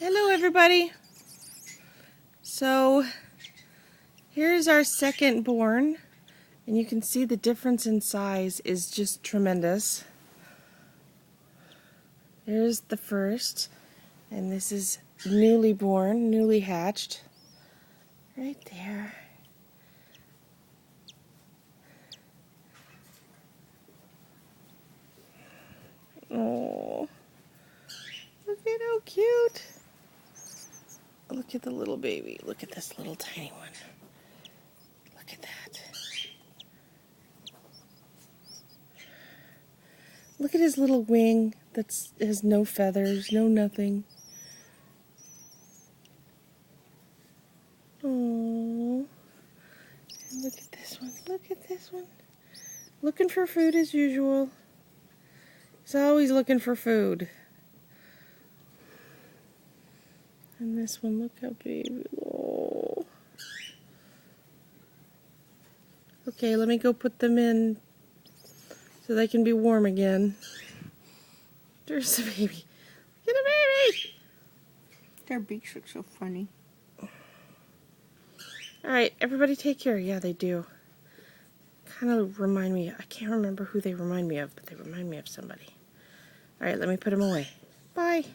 Hello everybody. So here's our second born, and you can see the difference in size is just tremendous. There's the first, and this is newly born, newly hatched, right there. Oh, look at how cute. Look at the little baby. Look at this little tiny one. Look at that. Look at his little wing that has no feathers, no nothing. Oh, and look at this one. Look at this one. Looking for food as usual. He's always looking for food. And this one, look how baby. Oh. Okay, let me go put them in so they can be warm again. There's the baby. Get a baby! Their beaks look so funny. Alright, everybody take care. Yeah, they do. Kind of remind me. I can't remember who they remind me of, but they remind me of somebody. Alright, let me put them away. Bye.